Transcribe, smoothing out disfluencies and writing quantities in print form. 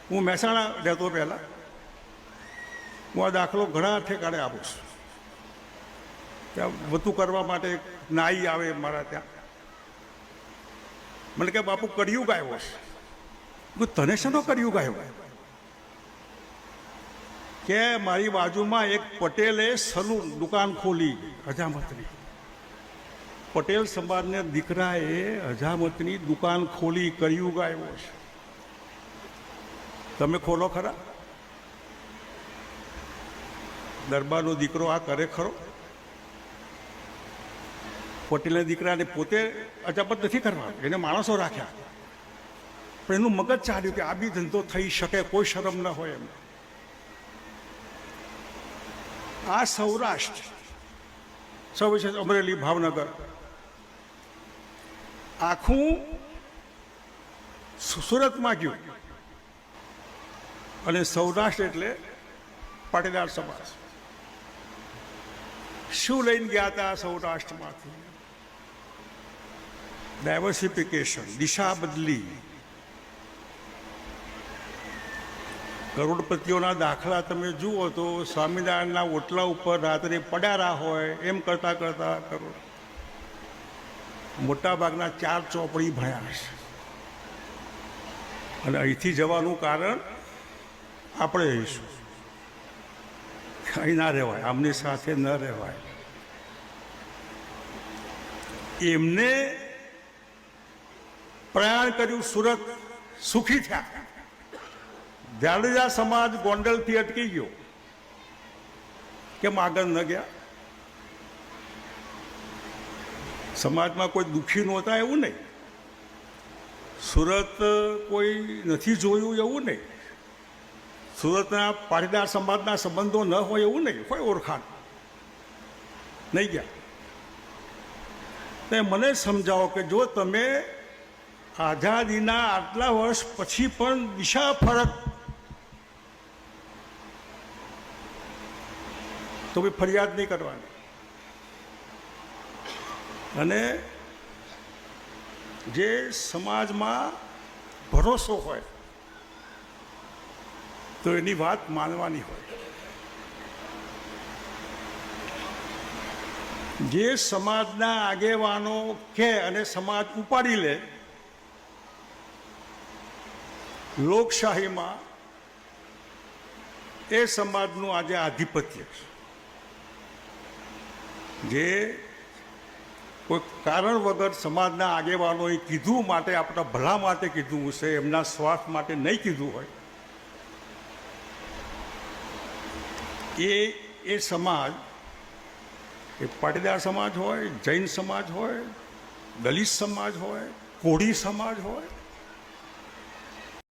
હું મહેસાણા રહેતો પહેલાં, હું આ દાખલો ઘણા ઠેકાણે આપું છું. ત્યાં વધુ કરવા માટે નાઈ આવે મારા ત્યાં, મને કે બાપુ કળિયુગ આવ્યો છે. તને શેનો કળિયુગ આવ્યો? કે મારી બાજુમાં એક પટેલે સલૂન દુકાન ખોલી હજામતની. પટેલ સમાજના દીકરાએ હજામતની દુકાન ખોલી, કળિયુગ આવ્યો છે. તમે ખોલો ખરા? દરબારનો દીકરો આ કરે ખરો? પટેલના દીકરાને પોતે અજામત નથી કરવા, એને માણસો રાખ્યા, પણ એનું મગજ ચાલ્યું કે આ બી ધંધો થઈ શકે, કોઈ શરમ ન હોય એમ. આ સૌરાષ્ટ્ર, સૌ વિશેષ અમરેલી, ભાવનગર, આખું સુરતમાં ગયું. અને સૌરાષ્ટ્ર એટલે પાટીદાર સમાજ. શું લઈને ગયા હતા સૌરાષ્ટ્રમાંથી? ડાયવર્સિફિકેશન, દિશા બદલી. કરોડપતિઓના દાખલા તમે જુઓ તો સ્વામિનારાયણના ઓટલા ઉપર રાત્રે પડ્યા હોય એમ કરતા કરતા કરોડ. મોટાભાગના 4 ચોપડી ભણ્યા છે. અને અહીંથી જવાનું કારણ આપણે રહીશું, અહીં ના રહેવાય, આમની સાથે ન રહેવાય. એમને પ્રયાણ કર્યું, સુરત સુખી થયા. જાડેજા સમાજ ગોંડલથી અટકી ગયો, કેમ આગળ ન ગયા? સમાજમાં કોઈ દુઃખી નહોતા એવું નહીં, સુરત કોઈ નથી જોયું એવું નહીં, સુરતના પાટીદાર સમાજના સંબંધો ન હોય એવું નહીં, કોઈ ઓળખાણ નહીં ગયા. તે મને સમજાવો કે જો તમે આઝાદીના આટલા વર્ષ પછી પણ દિશા ફરક, તો બી ફરિયાદ નહીં કરવાની. અને જે સમાજમાં ભરોસો હોય તો એની વાત માનવાની હોય. જે સમાજના આગેવાનો કહે અને સમાજ ઉપાડી લે, લોકશાહીમાં એ સમાજનું આજે આધિપત્ય છે. જે કોઈ કારણ વગર સમાજના આગેવાનોએ કીધું માટે, આપણા ભલા માટે કીધું હશે, એમના સ્વાર્થ માટે નહીં કીધું હોય, એ સમાજ, એ પાટીદાર સમાજ હોય, જૈન સમાજ હોય, દલિત સમાજ હોય, કોળી સમાજ હોય,